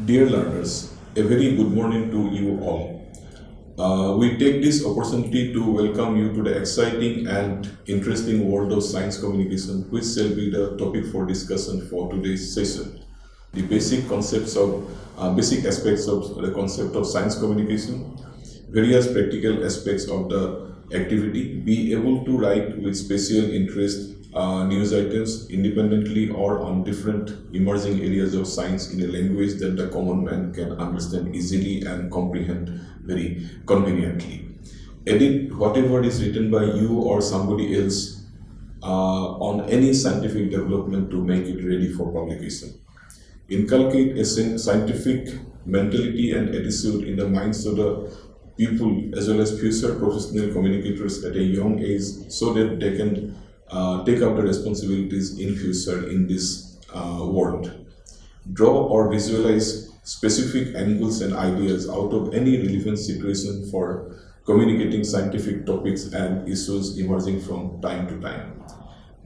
Dear learners, a very good morning to you all. We take this opportunity to welcome you to the exciting and interesting world of science communication, which shall be the topic for discussion for today's session. The basic aspects of the concept of science communication, various practical aspects of the activity, be able to write with special interest news items independently or on different emerging areas of science in a language that the common man can understand easily and comprehend very conveniently. Edit whatever is written by you or somebody else on any scientific development to make it ready for publication. Inculcate a scientific mentality and attitude in the minds of the people as well as future professional communicators at a young age so that they can take up the responsibilities in future in this world. Draw or visualize specific angles and ideas out of any relevant situation for communicating scientific topics and issues emerging from time to time.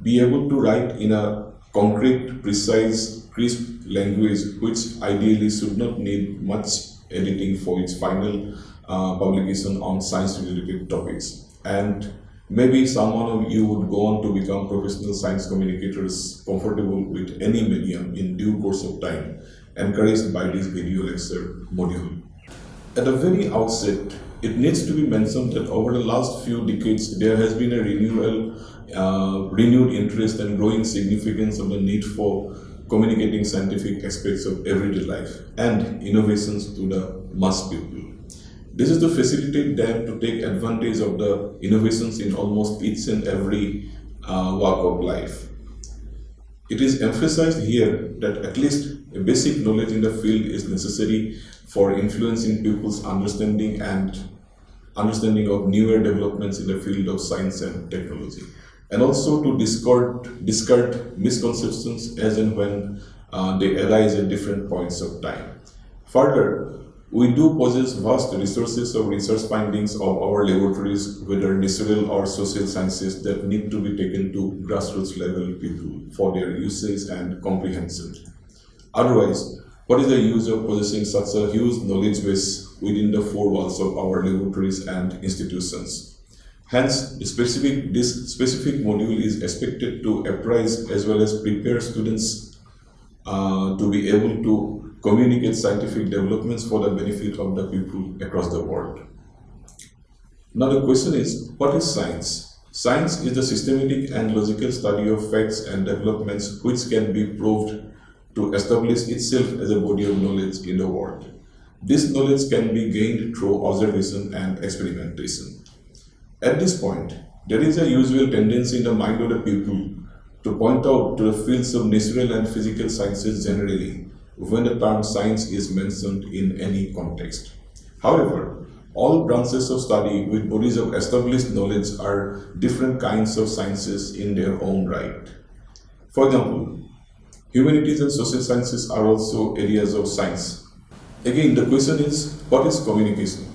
Be able to write in a concrete, precise, crisp language which ideally should not need much editing for its final publication on science-related topics. And maybe someone of you would go on to become professional science communicators comfortable with any medium in due course of time, encouraged by this video lecture module. At the very outset, it needs to be mentioned that over the last few decades, there has been a renewed interest and growing significance of the need for communicating scientific aspects of everyday life and innovations to the mass people. This is to facilitate them to take advantage of the innovations in almost each and every walk of life. It is emphasized here that at least a basic knowledge in the field is necessary for influencing people's understanding of newer developments in the field of science and technology, and also to discard misconceptions as and when they arise at different points of time. Further, we do possess vast resources of research findings of our laboratories, whether natural or social sciences, that need to be taken to grassroots level people for their usage and comprehension. Otherwise, what is the use of possessing such a huge knowledge base within the four walls of our laboratories and institutions? Hence, this specific module is expected to apprise as well as prepare students to be able to communicate scientific developments for the benefit of the people across the world. Now the question is, what is science? Science is the systematic and logical study of facts and developments which can be proved to establish itself as a body of knowledge in the world. This knowledge can be gained through observation and experimentation. At this point, there is a usual tendency in the mind of the people to point out to the fields of natural and physical sciences generally when the term science is mentioned in any context. However, all branches of study with bodies of established knowledge are different kinds of sciences in their own right. For example, humanities and social sciences are also areas of science. Again, the question is, what is communication?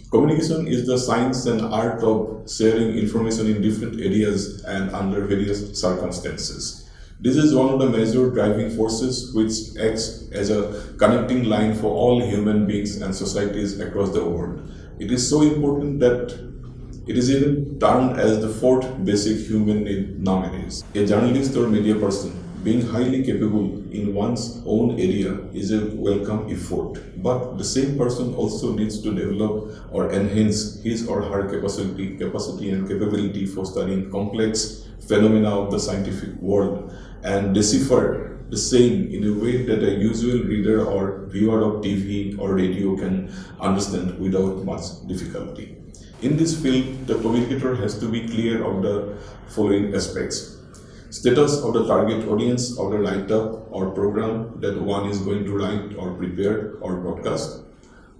Communication is the science and art of sharing information in different areas and under various circumstances. This is one of the major driving forces which acts as a connecting line for all human beings and societies across the world. It is so important that it is even termed as the fourth basic human need nowadays. A journalist or media person being highly capable in one's own area is a welcome effort, but the same person also needs to develop or enhance his or her capacity and capability for studying complex phenomena of the scientific world and decipher the same in a way that a usual reader or viewer of TV or radio can understand without much difficulty. In this field, the communicator has to be clear of the following aspects: status of the target audience of the write-up or program that one is going to write or prepare or broadcast.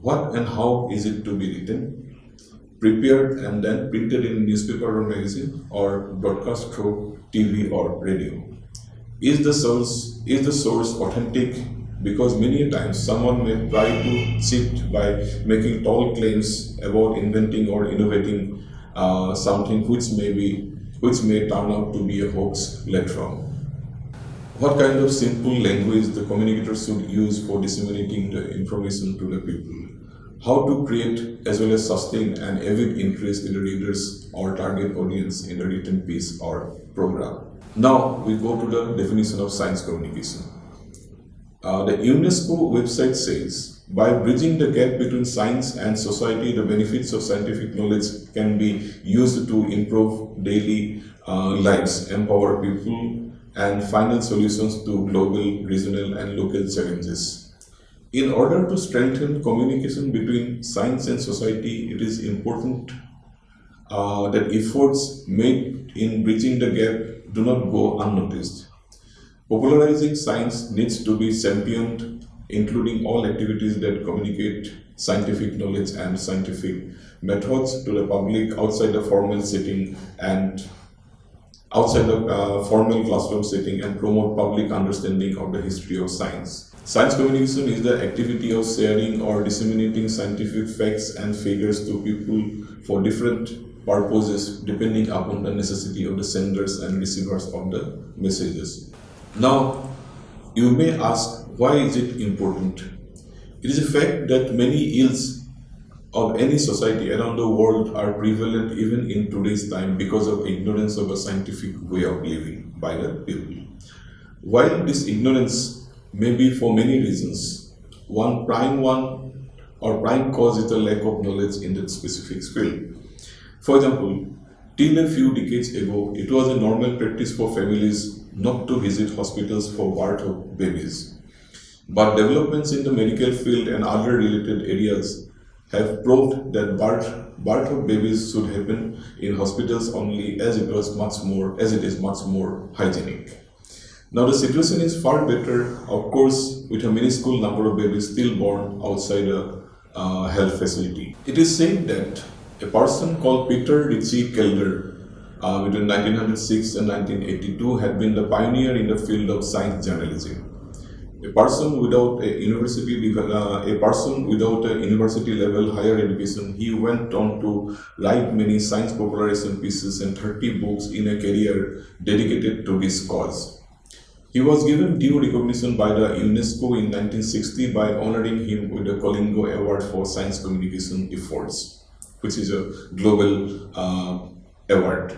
What and how is it to be written, prepared and then printed in newspaper or magazine, or broadcast through TV or radio? Is the source authentic? Because many times someone may try to cheat by making tall claims about inventing or innovating something which may turn out to be a hoax later on. what kind of simple language the communicators should use for disseminating the information to the people, how to create as well as sustain an avid interest in the readers or target audience in the written piece or program. Now we go to the definition of science communication. The UNESCO website says, by bridging the gap between science and society, the benefits of scientific knowledge can be used to improve daily lives, empower people, and find solutions to global, regional, and local challenges. In order to strengthen communication between science and society, it is important that efforts made in bridging the gap do not go unnoticed. Popularizing science needs to be championed, including all activities that communicate scientific knowledge and scientific methods to the public outside the formal setting and outside the formal classroom setting, and promote public understanding of the history of science. Science communication is the activity of sharing or disseminating scientific facts and figures to people for different purposes depending upon the necessity of the senders and receivers of the messages. Now, you may ask, why is it important? It is a fact that many ills of any society around the world are prevalent even in today's time because of ignorance of a scientific way of living by the people. While this ignorance may be for many reasons, one prime cause is the lack of knowledge in that specific field. For example, till a few decades ago, it was a normal practice for families not to visit hospitals for birth of babies. But developments in the medical field and other related areas have proved that birth of babies should happen in hospitals only, as it is much more hygienic. Now the situation is far better, of course, with a minuscule number of babies still born outside a health facility. It is said that a person called Peter Ritchie Kelder between 1906 and 1982 had been the pioneer in the field of science journalism. A person without a university level higher education, he went on to write many science popularization pieces and 30 books in a career dedicated to this cause. He was given due recognition by the UNESCO in 1960 by honoring him with the Colingo Award for Science Communication Efforts, which is a global award.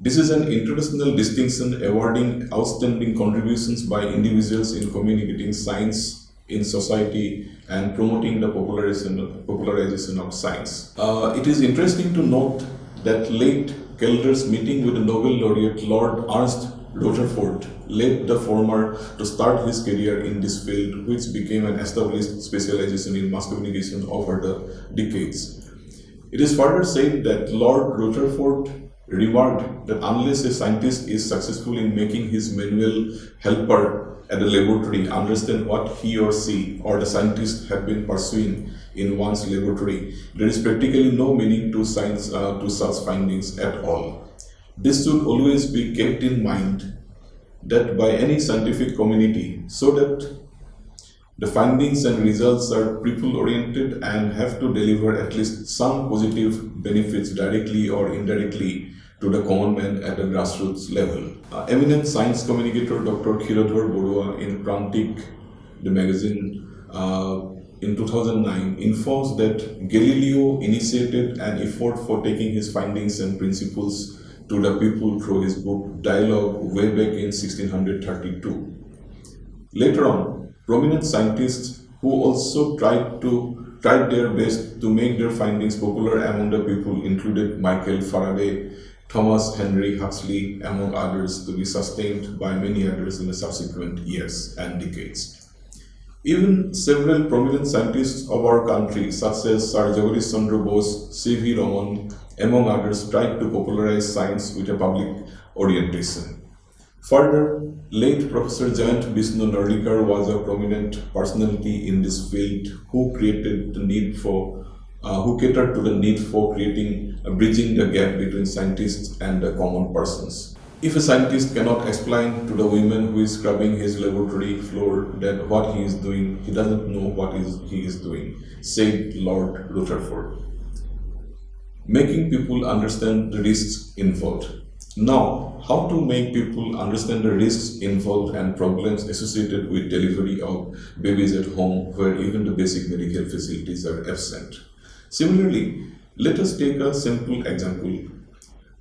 This is an international distinction awarding outstanding contributions by individuals in communicating science in society and promoting the popularization of science. It is interesting to note that late Kelder's meeting with the Nobel laureate Lord Ernst Rutherford led the former to start his career in this field, which became an established specialization in mass communication over the decades. It is further said that Lord Rutherford remarked that unless a scientist is successful in making his manual helper at the laboratory understand what he or she or the scientist have been pursuing in one's laboratory, there is practically no meaning to science to such findings at all. This should always be kept in mind that by any scientific community, so that the findings and results are people-oriented and have to deliver at least some positive benefits directly or indirectly to the common man at the grassroots level. Eminent science communicator Dr. Abhijit Bora in Prantik, the magazine, in 2009 informs that Galileo initiated an effort for taking his findings and principles to the people through his book Dialogue way back in 1632. Later on, prominent scientists who also tried their best to make their findings popular among the people included Michael Faraday, Thomas Henry Huxley, among others, to be sustained by many others in the subsequent years and decades. Even several prominent scientists of our country, such as Sir Jagadish Chandra Bose, C.V. Raman, among others, tried to popularize science with a public orientation. Further, late Professor Jayant Vishnu Narlikar was a prominent personality in this field who catered to the need for bridging the gap between scientists and the common persons. If a scientist cannot explain to the woman who is scrubbing his laboratory floor that what he is doing, he doesn't know what he is doing, said Lord Rutherford. Making people understand the risks involved. Now, how to make people understand the risks involved and problems associated with delivery of babies at home where even the basic medical facilities are absent. Similarly, let us take a simple example.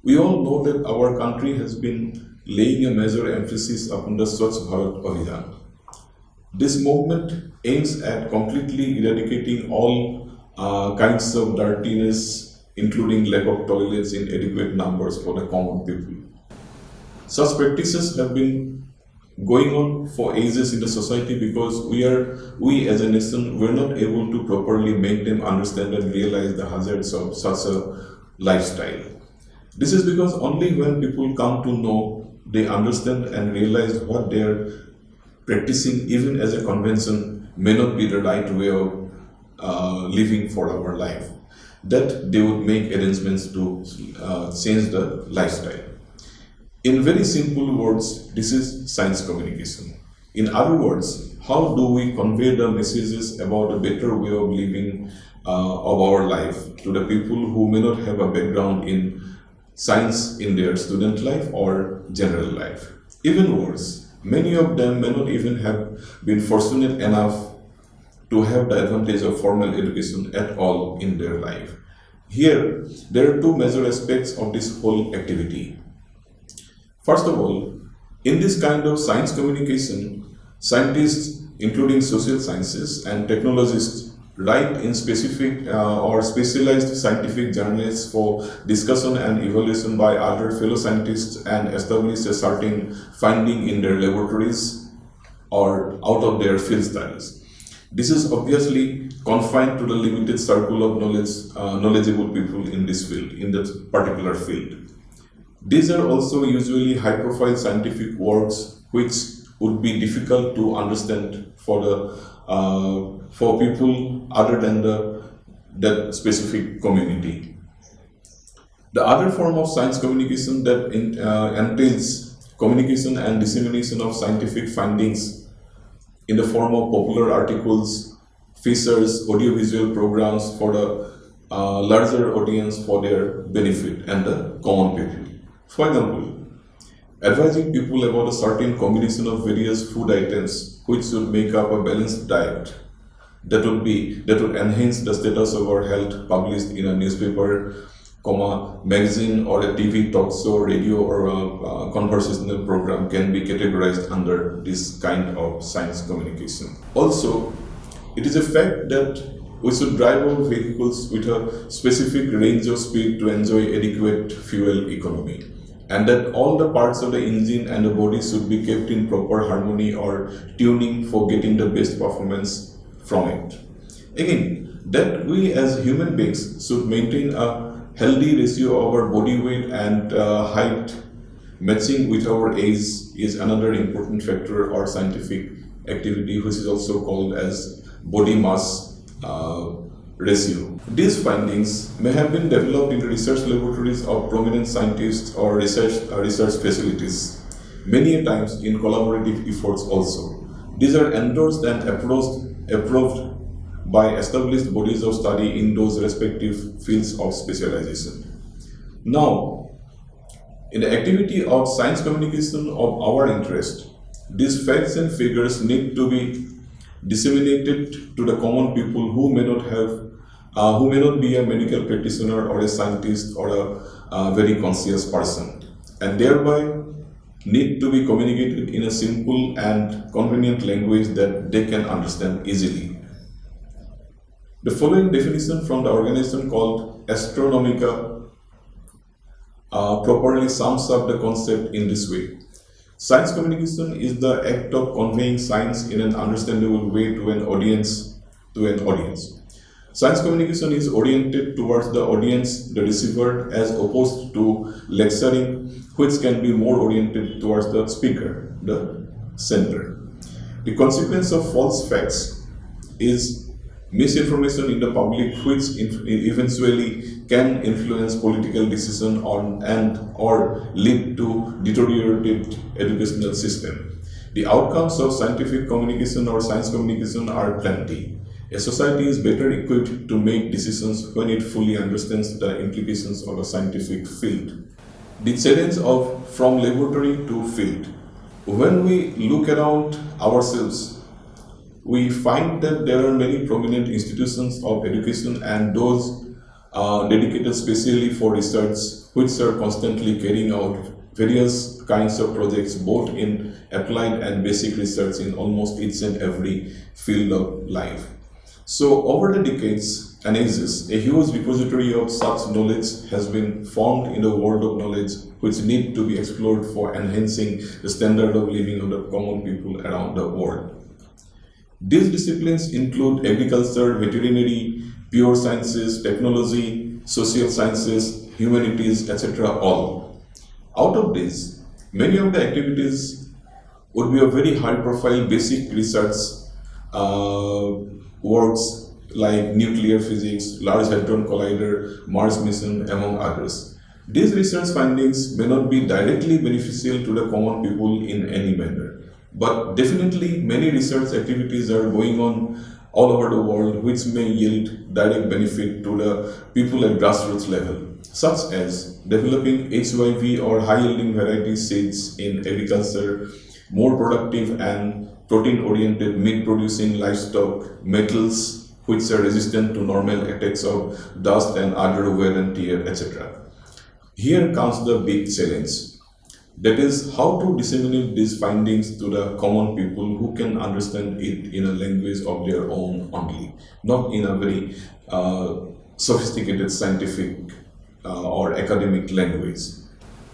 We all know that our country has been laying a major emphasis upon the Swachh Bharat Abhiyan. This movement aims at completely eradicating all kinds of dirtiness, including lack of toilets in adequate numbers for the common people. Such practices have been going on for ages in the society because we as a nation were not able to properly make them understand and realize the hazards of such a lifestyle. This is because only when people come to know, they understand and realize what they are practicing, even as a convention, may not be the right way of living for our life, that they would make arrangements to change the lifestyle. In very simple words, this is science communication. In other words, how do we convey the messages about a better way of living of our life to the people who may not have a background in science in their student life or general life? Even worse, many of them may not even have been fortunate enough to have the advantage of formal education at all in their life. Here, there are two major aspects of this whole activity. First of all, in this kind of science communication, scientists, including social sciences and technologists, write in specific or specialized scientific journals for discussion and evaluation by other fellow scientists and establish a certain finding in their laboratories or out of their field studies. This is obviously confined to the limited circle of knowledgeable people in this field, in that particular field. These are also usually high-profile scientific works which would be difficult to understand for people other than that specific community. The other form of science communication that entails communication and dissemination of scientific findings in the form of popular articles, features, audiovisual programs for the larger audience for their benefit and the common people. For example, advising people about a certain combination of various food items which should make up a balanced diet that would enhance the status of our health, published in a newspaper, magazine or a TV talk show, radio or a conversational program can be categorized under this kind of science communication. Also, it is a fact that we should drive our vehicles with a specific range of speed to enjoy adequate fuel economy, and that all the parts of the engine and the body should be kept in proper harmony or tuning for getting the best performance from it. Again, that we as human beings should maintain a healthy ratio of our body weight and height matching with our age is another important factor or scientific activity, which is also called as body mass ratio. These findings may have been developed in research laboratories of prominent scientists or research facilities, many times in collaborative efforts also. These are endorsed and approved by established bodies of study in those respective fields of specialization. Now, in the activity of science communication of our interest, these facts and figures need to be disseminated to the common people who may not be a medical practitioner or a scientist or a very conscious person, and thereby need to be communicated in a simple and convenient language that they can understand easily. The following definition from the organization called Astronomica properly sums up the concept in this way. Science communication is the act of conveying science in an understandable way to an audience. Science communication is oriented towards the audience, the receiver, as opposed to lecturing, which can be more oriented towards the speaker, the sender. The consequence of false facts is misinformation in the public, which eventually can influence political decision or lead to deteriorated educational system. The outcomes of scientific communication or science communication are plenty. A society is better equipped to make decisions when it fully understands the implications of a scientific field. The challenge of from laboratory to field. When we look around ourselves, we find that there are many prominent institutions of education and those dedicated specially for research, which are constantly carrying out various kinds of projects, both in applied and basic research in almost each and every field of life. So over the decades and ages, a huge repository of such knowledge has been formed in the world of knowledge, which need to be explored for enhancing the standard of living of the common people around the world. These disciplines include agriculture, veterinary, pure sciences, technology, social sciences, humanities, etc. all. Out of these, many of the activities would be a very high-profile basic research works like nuclear physics, Large Hadron Collider, Mars mission, among others. These research findings may not be directly beneficial to the common people in any manner, but definitely many research activities are going on all over the world which may yield direct benefit to the people at grassroots level, such as developing HYV or high-yielding variety seeds in agriculture, more productive and protein-oriented meat-producing livestock, metals which are resistant to normal attacks of dust and other wear and tear, etc. Here comes the big challenge. That is how to disseminate these findings to the common people who can understand it in a language of their own only, not in a very sophisticated scientific or academic language.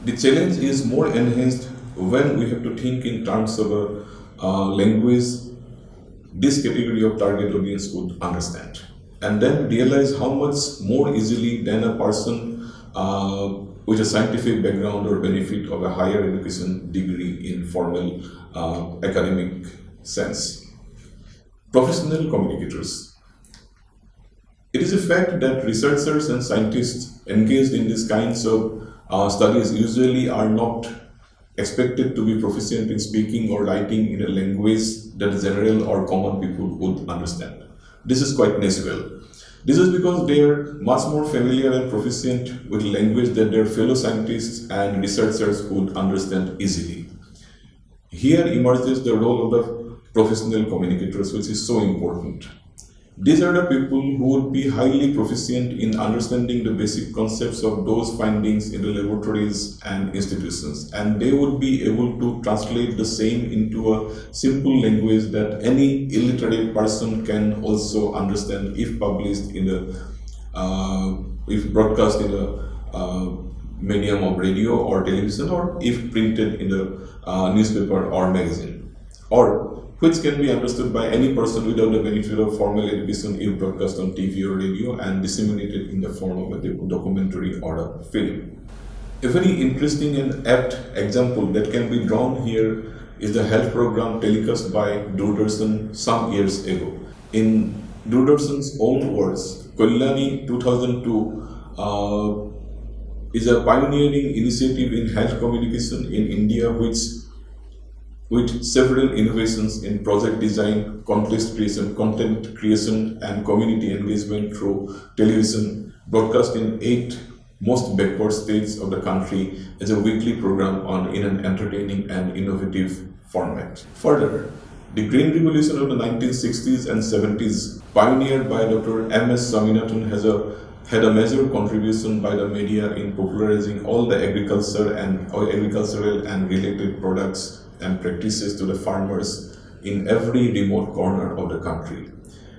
The challenge is more enhanced when we have to think in terms of a language this category of target audience would understand, and then realize how much more easily than a person with a scientific background or benefit of a higher education degree in formal academic sense. Professional communicators. It is a fact that researchers and scientists engaged in these kinds of studies usually are not expected to be proficient in speaking or writing in a language that general or common people would understand. This is quite natural. This is because they are much more familiar and proficient with language that their fellow scientists and researchers would understand easily. Here emerges the role of the professional communicators, which is so important. These are the people who would be highly proficient in understanding the basic concepts of those findings in the laboratories and institutions, and they would be able to translate the same into a simple language that any illiterate person can also understand if published in if broadcast in the medium of radio or television, or if printed in the newspaper or magazine, or which can be understood by any person without the benefit of formal education if broadcast on TV or radio and disseminated in the form of a documentary or a film. A very interesting and apt example that can be drawn here is the health program telecast by Doordarshan some years ago. In Doordarshan's own words, Kalyani 2002 is a pioneering initiative in health communication in India with several innovations in project design, content creation, and community engagement through television, broadcast in 8 most backward states of the country as a weekly program in an entertaining and innovative format. Further, the Green Revolution of the 1960s and 70s, pioneered by Dr. M.S. Swaminathan, had a major contribution by the media in popularizing all the agricultural and related products and practices to the farmers in every remote corner of the country.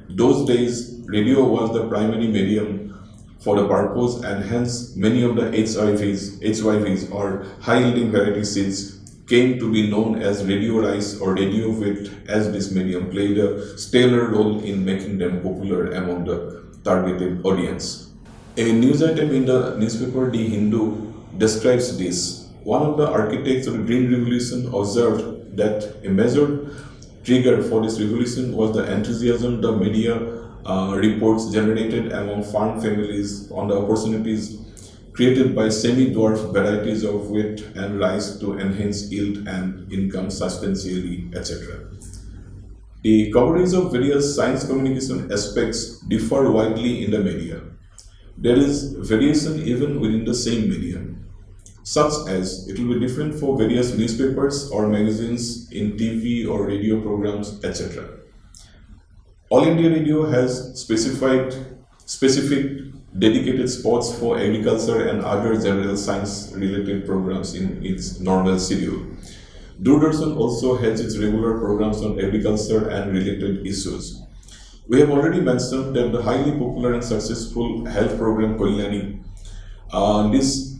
Those days, radio was the primary medium for the purpose, and hence many of the HYVs or high-yielding variety seeds came to be known as radio rice or radio wheat, as this medium played a stellar role in making them popular among the targeted audience. A news item in the newspaper The Hindu describes this. One of the architects of the Green Revolution observed that a major trigger for this revolution was the enthusiasm the media reports generated among farm families on the opportunities created by semi-dwarf varieties of wheat and rice to enhance yield and income substantially, etc. The coverage of various science communication aspects differ widely in the media. There is variation even within the same medium. such as it will be different for various newspapers or magazines in TV or radio programs, etc. All India Radio has specific dedicated spots for agriculture and other general science related programs in its normal schedule. Doordarshan also has its regular programs on agriculture and related issues. We have already mentioned that the highly popular and successful health program Kalyani. This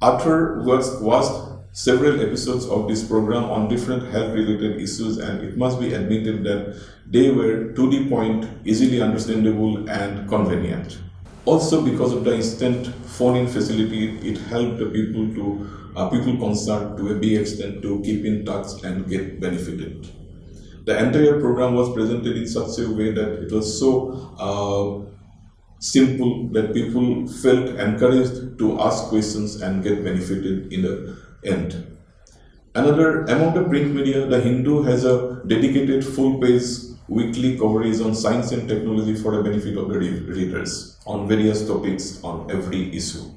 author watched several episodes of this program on different health-related issues, and it must be admitted that they were to the point, easily understandable, and convenient. Also, because of the instant phone-in facility, it helped the people concerned to a big extent to keep in touch and get benefited. The entire program was presented in such a way that it was so simple that people felt encouraged to ask questions and get benefited in the end. Another, among the print media, The Hindu has a dedicated full-page weekly coverage on science and technology for the benefit of the readers on various topics on every issue.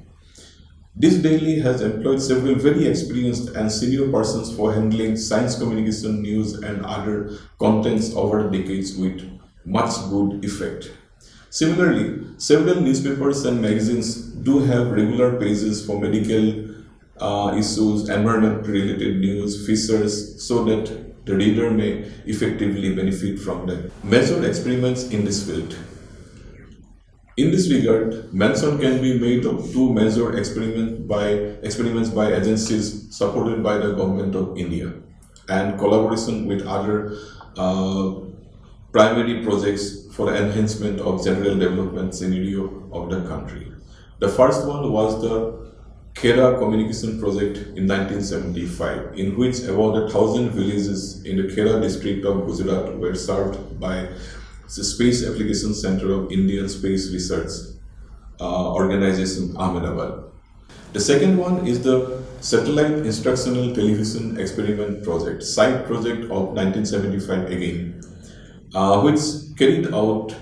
This daily has employed several very experienced and senior persons for handling science communication news and other contents over decades with much good effect. Similarly, several newspapers and magazines do have regular pages for medical issues, environment-related news, features, so that the reader may effectively benefit from them. Major experiments in this field. In this regard, mention can be made of two major experiments by agencies supported by the Government of India and collaboration with other primary projects for the enhancement of general development scenario of the country. The first one was the Khera Communication Project in 1975, in which about 1,000 villages in the Khera district of Gujarat were served by the Space Application Center of Indian Space Research Organization, Ahmedabad. The second one is the Satellite Instructional Television Experiment Project, SITE project of 1975 again, which carried out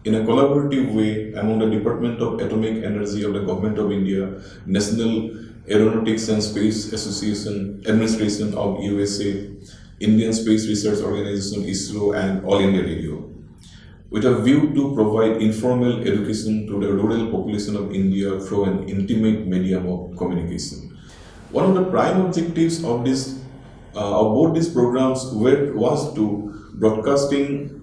in a collaborative way among the Department of Atomic Energy of the Government of India, National Aeronautics and Space Association, Administration of USA, Indian Space Research Organization, ISRO, and All India Radio, with a view to provide informal education to the rural population of India through an intimate medium of communication. One of the prime objectives of both these programs was to broadcasting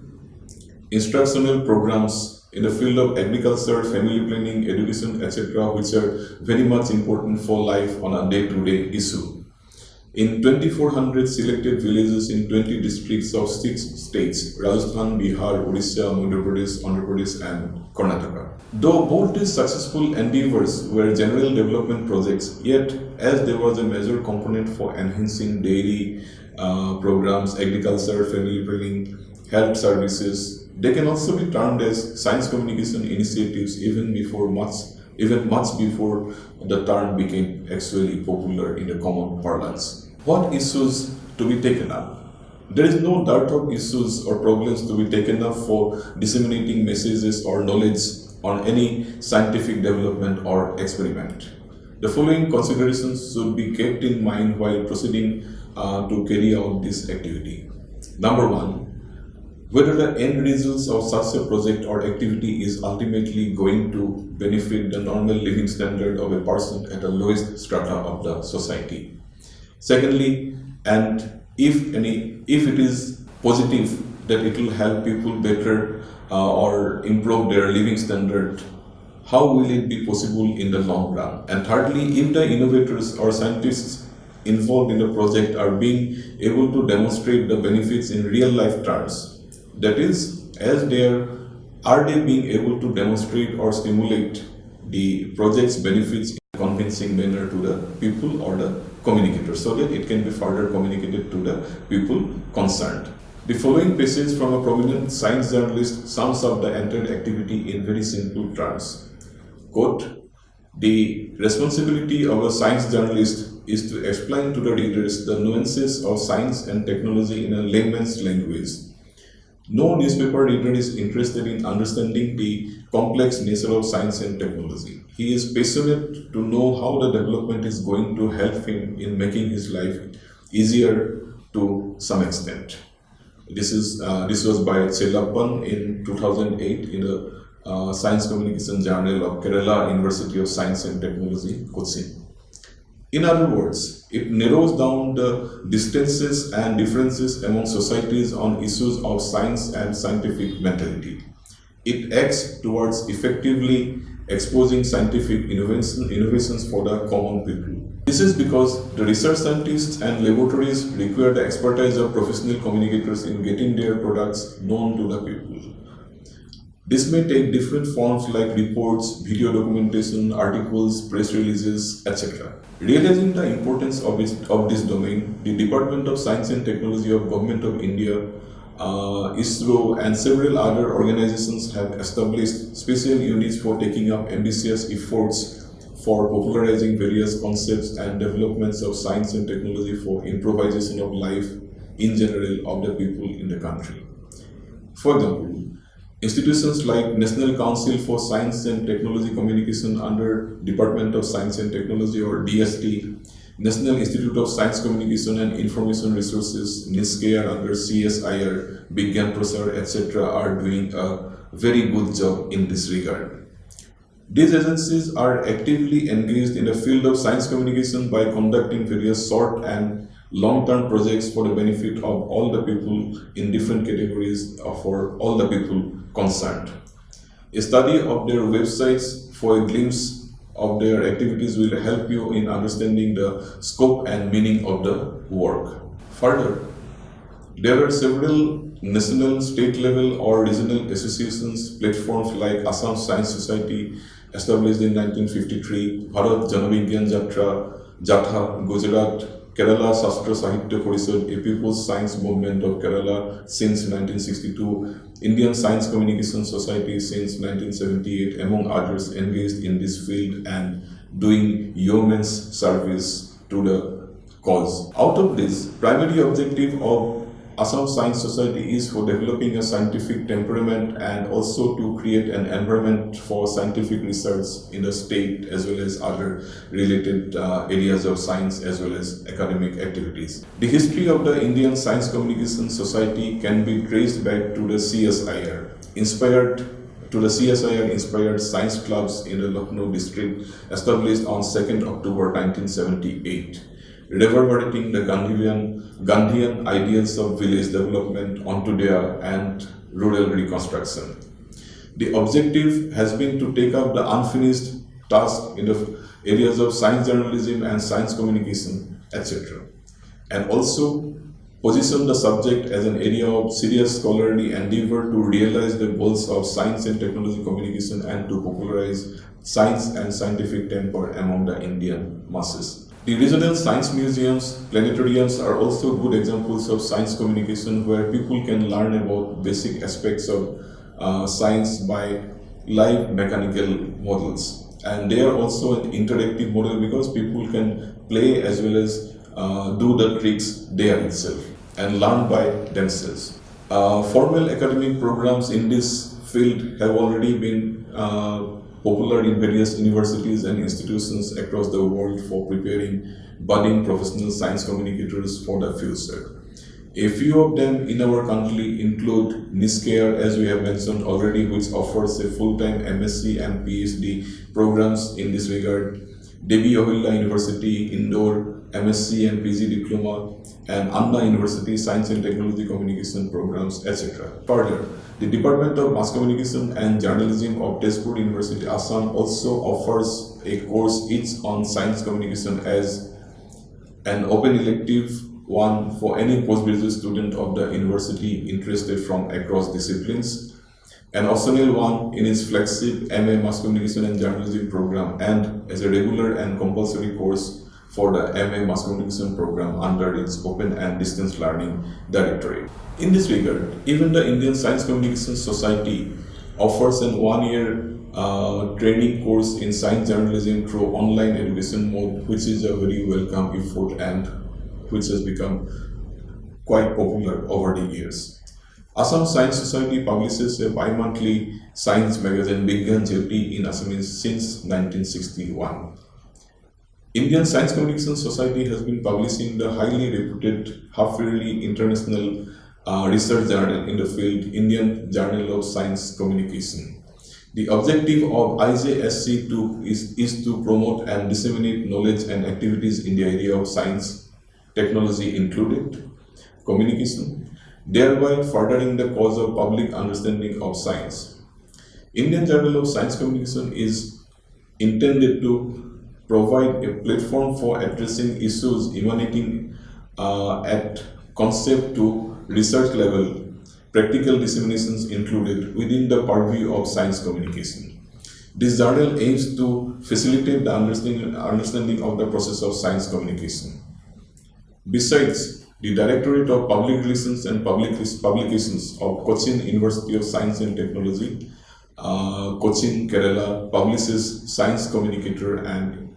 instructional programs in the field of agriculture, family planning, education, etc., which are very much important for life on a day-to-day issue. In 2,400 selected villages in 20 districts of 6 states, Rajasthan, Bihar, Odisha, Madhya Pradesh, Andhra Pradesh, and Karnataka. Though both these successful endeavors were general development projects, yet as there was a major component for enhancing daily programs, agriculture, family planning, health services, they can also be termed as science communication initiatives even much before the term became actually popular in the common parlance. What issues to be taken up? There is no dearth of issues or problems to be taken up for disseminating messages or knowledge on any scientific development or experiment. The following considerations should be kept in mind while proceeding to carry out this activity. Number one, whether the end results of such a project or activity is ultimately going to benefit the normal living standard of a person at the lowest strata of the society. Secondly, and if it is positive that it will help people better or improve their living standard, how will it be possible in the long run? And thirdly, if the innovators or scientists involved in the project are being able to demonstrate the benefits in real life terms, that is, are they being able to demonstrate or stimulate the project's benefits in a convincing manner to the people or the communicators, so that it can be further communicated to the people concerned. The following passage from a prominent science journalist sums up the entire activity in very simple terms. Quote, "The responsibility of a science journalist is to explain to the readers the nuances of science and technology in a layman's language, No newspaper reader is interested in understanding the complex nature of science and technology. He is passionate to know how the development is going to help him in making his life easier to some extent. This was by Chelappan in 2008 in the Science Communication Journal of Kerala University of Science and Technology, Kochi. In other words, it narrows down the distances and differences among societies on issues of science and scientific mentality. It acts towards effectively exposing scientific innovations for the common people. This is because the research scientists and laboratories require the expertise of professional communicators in getting their products known to the people. This may take different forms like reports, video documentation, articles, press releases, etc. Realizing the importance of this domain, the Department of Science and Technology of Government of India, ISRO and several other organizations have established special units for taking up ambitious efforts for popularizing various concepts and developments of science and technology for improvisation of life in general of the people in the country. For example, institutions like National Council for Science and Technology Communication under Department of Science and Technology or DST, National Institute of Science Communication and Information Resources, NISCARE under CSIR, Bigyan Prasar, etc. are doing a very good job in this regard. These agencies are actively engaged in the field of science communication by conducting various short and long-term projects for the benefit of all the people in different categories for all the people concerned. A study of their websites for a glimpse of their activities will help you in understanding the scope and meaning of the work. Further, there are several national, state level or regional associations, platforms like Assam Science Society, established in 1953, Bharat Janavigyan Jatha, Gujarat, Kerala Sastra Sahitya Parishad, a People's Science Movement of Kerala since 1962, Indian Science Communication Society since 1978, among others, engaged in this field and doing yeoman's service to the cause. Out of this, primary objective of Assam Science Society is for developing a scientific temperament and also to create an environment for scientific research in the state as well as other related areas of science as well as academic activities. The history of the Indian Science Communication Society can be traced back to the CSIR, inspired science clubs in the Lucknow district established on 2nd October 1978. Reverberating the Gandhian ideals of village development onto their and rural reconstruction. The objective has been to take up the unfinished task in the areas of science journalism and science communication, etc. And also position the subject as an area of serious scholarly endeavor to realize the goals of science and technology communication and to popularize science and scientific temper among the Indian masses. The regional science museums, planetariums are also good examples of science communication where people can learn about basic aspects of science by live mechanical models. And they are also an interactive model because people can play as well as do the tricks there itself and learn by themselves. Formal academic programs in this field have already been popular in various universities and institutions across the world for preparing budding professional science communicators for the future. A few of them in our country include NISCARE, as we have mentioned already, which offers a full-time MSc and PhD programs in this regard. Devi Ahilya University, Indore, MSc and PG Diploma, and Anna University Science and Technology Communication programs, etc. Further, the Department of Mass Communication and Journalism of Tezpur University, Assam also offers a course each on science communication as an open elective one for any postgraduate student of the university interested from across disciplines, an optional one in its flagship MA Mass Communication and Journalism program, and as a regular and compulsory course for the MA Mass Communication program under its Open and Distance Learning Directorate. In this regard, even the Indian Science Communication Society offers an one-year training course in science journalism through online education mode, which is a very welcome effort and which has become quite popular over the years. Assam Science Society publishes a bi-monthly science magazine Bigyan Jyoti in Assamese since 1961. Indian Science Communication Society has been publishing the highly reputed half-yearly international research journal in the field, Indian Journal of Science Communication. The objective of IJSC2 is to promote and disseminate knowledge and activities in the area of science, technology included, communication, thereby furthering the cause of public understanding of science. Indian Journal of Science Communication is intended to provide a platform for addressing issues emanating at concept to research level, practical disseminations included within the purview of science communication. This journal aims to facilitate the understanding of the process of science communication. Besides, the Directorate of Public Relations and Publications of Cochin University of Science and Technology, Cochin, Kerala, publishes Science Communicator and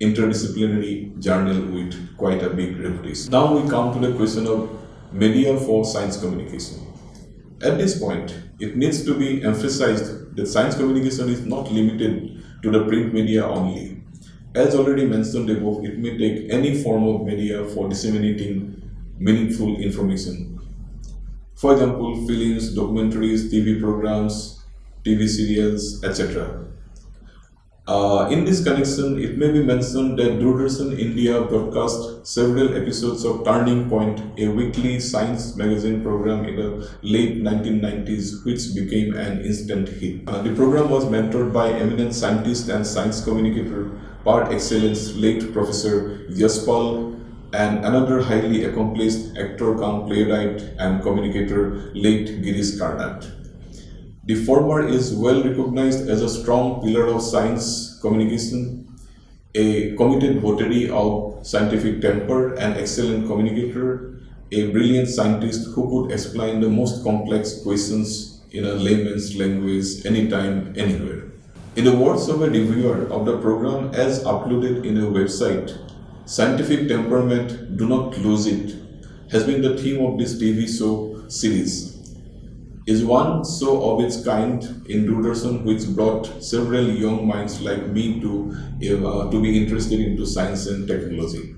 interdisciplinary journal with quite a big reputation. Now we come to the question of media for science communication. At this point, it needs to be emphasized that science communication is not limited to the print media only. As already mentioned above, it may take any form of media for disseminating meaningful information. For example, films, documentaries, TV programs, TV serials, etc. In this connection, it may be mentioned that Doordarshan India broadcast several episodes of Turning Point, a weekly science magazine program in the late 1990s, which became an instant hit. The program was mentored by eminent scientist and science communicator par excellence, late Professor Yaspal, and another highly accomplished actor cum playwright and communicator, late Girish Karnad. The former is well recognized as a strong pillar of science communication, a committed votary of scientific temper, an excellent communicator, a brilliant scientist who could explain the most complex questions in a layman's language anytime, anywhere. In the words of a reviewer of the program as uploaded in a website, scientific temperament, do not lose it, has been the theme of this TV show series. Is one show of its kind in Doordarshan which brought several young minds like me to be interested into science and technology.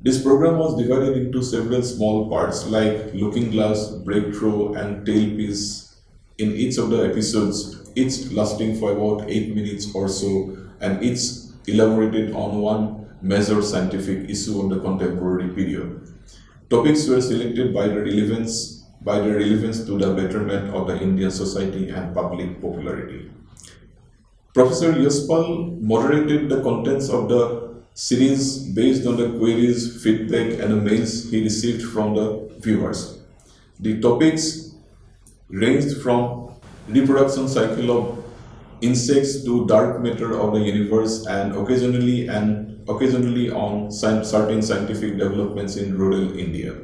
This program was divided into several small parts like Looking Glass, Breakthrough, and Tailpiece in each of the episodes, each lasting for about 8 minutes or so, and each elaborated on one major scientific issue of the contemporary period. Topics were selected by the relevance to the betterment of the Indian society and public popularity. Professor Yaspal moderated the contents of the series based on the queries, feedback, and the mails he received from the viewers. The topics ranged from reproduction cycle of insects to dark matter of the universe, and occasionally on certain scientific developments in rural India.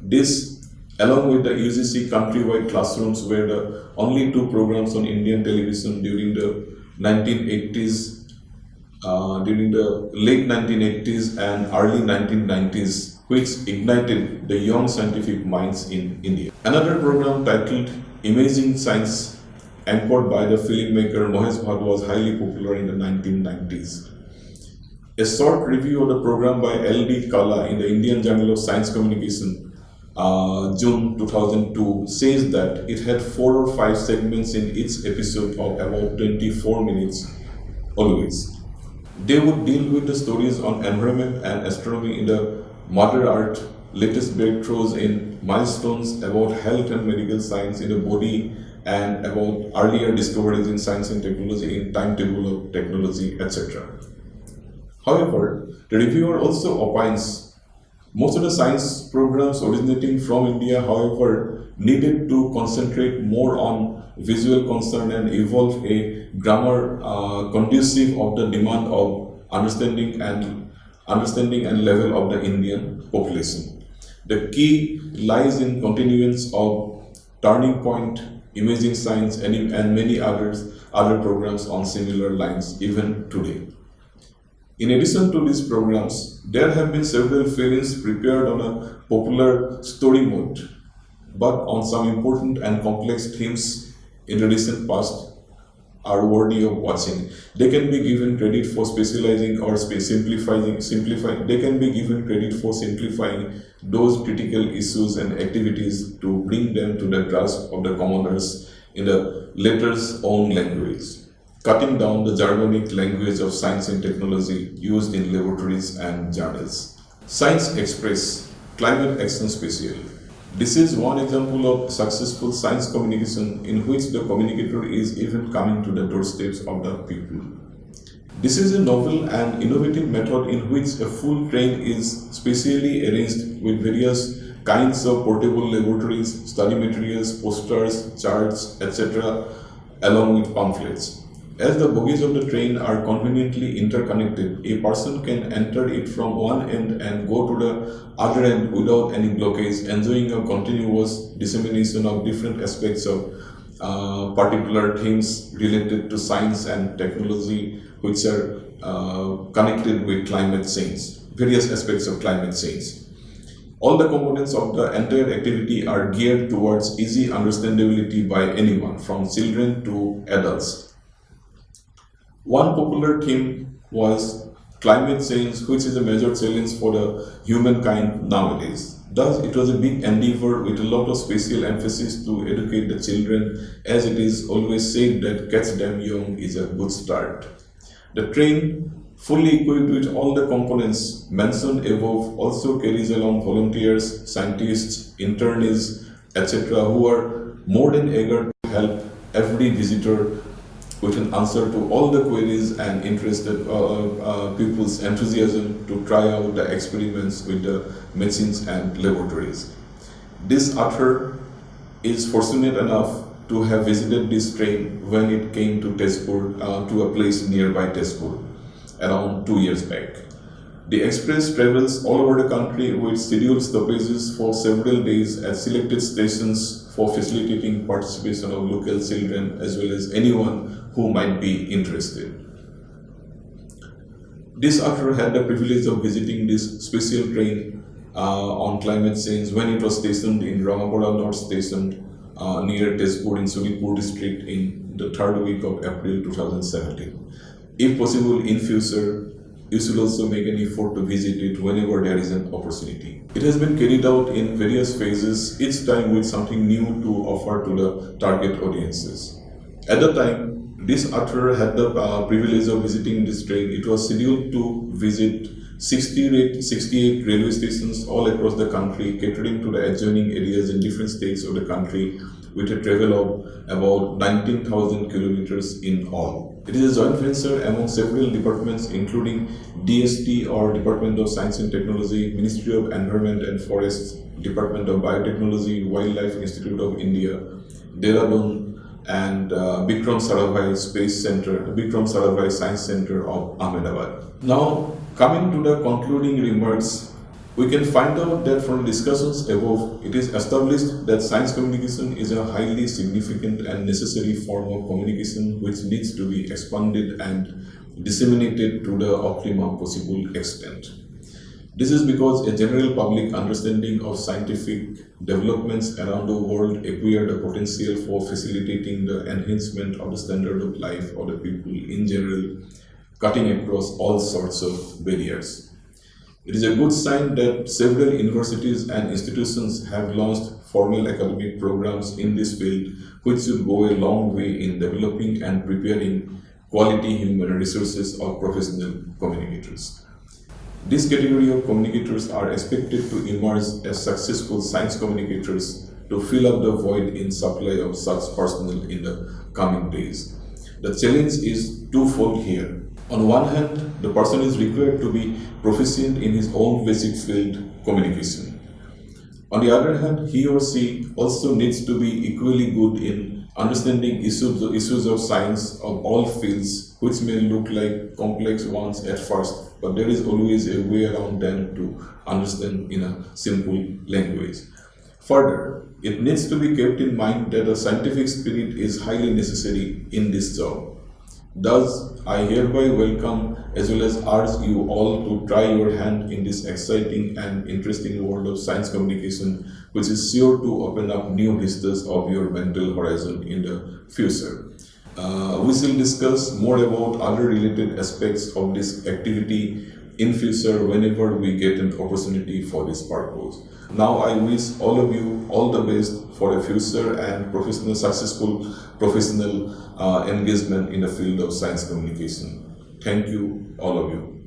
This, along with the UGC countrywide classrooms, were the only two programs on Indian television during the 1980s, during the late 1980s and early 1990s, which ignited the young scientific minds in India. Another program titled Imaging Science, anchored by the filmmaker Mahesh Bhatt, was highly popular in the 1990s. A short review of the program by L.D. Kala in the Indian Journal of Science Communication, June 2002, says that it had 4 or 5 segments in each episode of about 24 minutes always. They would deal with the stories on environment and astronomy in the Mother Earth, latest breakthroughs in milestones about health and medical science in the body, and about earlier discoveries in science and technology in timetable of technology, etc. However, the reviewer also opines most of the science programs originating from India, however, needed to concentrate more on visual concern and evolve a grammar conducive of the demand of understanding and level of the Indian population. The key lies in continuance of Turning Point, Imaging Science, and many other programs on similar lines even today. In addition to these programs, there have been several films prepared on a popular story mode. but on some important and complex themes in the recent past are worthy of watching. They can be given credit for specializing or simplifying. They can be given credit for simplifying those critical issues and activities to bring them to the grasp of the commoners in the letter's own language, cutting down the jargonic language of science and technology used in laboratories and journals. Science Express, Climate Action Special. This is one example of successful science communication in which the communicator is even coming to the doorsteps of the people. This is a novel and innovative method in which a full train is specially arranged with various kinds of portable laboratories, study materials, posters, charts, etc., along with pamphlets. As the bogies of the train are conveniently interconnected, a person can enter it from one end and go to the other end without any blockage, enjoying a continuous dissemination of different aspects of particular themes related to science and technology, which are connected with climate change, various aspects of climate change. All the components of the entire activity are geared towards easy understandability by anyone, from children to adults. One popular theme was climate change, which is a major challenge for the humankind nowadays. Thus, it was a big endeavor with a lot of special emphasis to educate the children, as it is always said that catch them young is a good start. The train, fully equipped with all the components mentioned above, also carries along volunteers, scientists, internees, etc., who are more than eager to help every visitor with an answer to all the queries and interested people's enthusiasm to try out the experiments with the machines and laboratories. This author is fortunate enough to have visited this train when it came to Tezpur, to a place nearby Tezpur, around 2 years back. The express travels all over the country with scheduled stoppages for several days at selected stations for facilitating participation of local children as well as anyone who might be interested. This author had the privilege of visiting this special train on climate change when it was stationed in Ramapura North Station near Tezpur in Sulipur district in the third week of April 2017. If possible, in future, you should also make an effort to visit it whenever there is an opportunity. It has been carried out in various phases, each time with something new to offer to the target audiences. At the time, this author had the privilege of visiting this train. It was scheduled to visit 68 railway stations all across the country, catering to the adjoining areas in different states of the country, with a travel of about 19,000 kilometers in all. It is a joint venture among several departments, including DST or Department of Science and Technology, Ministry of Environment and Forests, Department of Biotechnology, Wildlife Institute of India, Dehradun, and Bikram Sarabhai Space Center, Bikram Sarabhai Science Center of Ahmedabad. Now, coming to the concluding remarks, we can find out that from discussions above, it is established that science communication is a highly significant and necessary form of communication which needs to be expanded and disseminated to the optimum possible extent. This is because a general public understanding of scientific developments around the world acquire the potential for facilitating the enhancement of the standard of life of the people in general, cutting across all sorts of barriers. It is a good sign that several universities and institutions have launched formal academic programs in this field, which should go a long way in developing and preparing quality human resources of professional communicators. This category of communicators are expected to emerge as successful science communicators to fill up the void in supply of such personnel in the coming days. The challenge is twofold here. On one hand, the person is required to be proficient in his own basic field, communication. On the other hand, he or she also needs to be equally good in understanding issues of science of all fields, which may look like complex ones at first, but there is always a way around them to understand in a simple language. Further, it needs to be kept in mind that a scientific spirit is highly necessary in this job. Thus, I hereby welcome as well as urge you all to try your hand in this exciting and interesting world of science communication, which is sure to open up new vistas of your mental horizon in the future. We shall discuss more about other related aspects of this activity in future whenever we get an opportunity for this purpose. Now I wish all of you all the best for a future and successful professional engagement in the field of science communication. Thank you, all of you.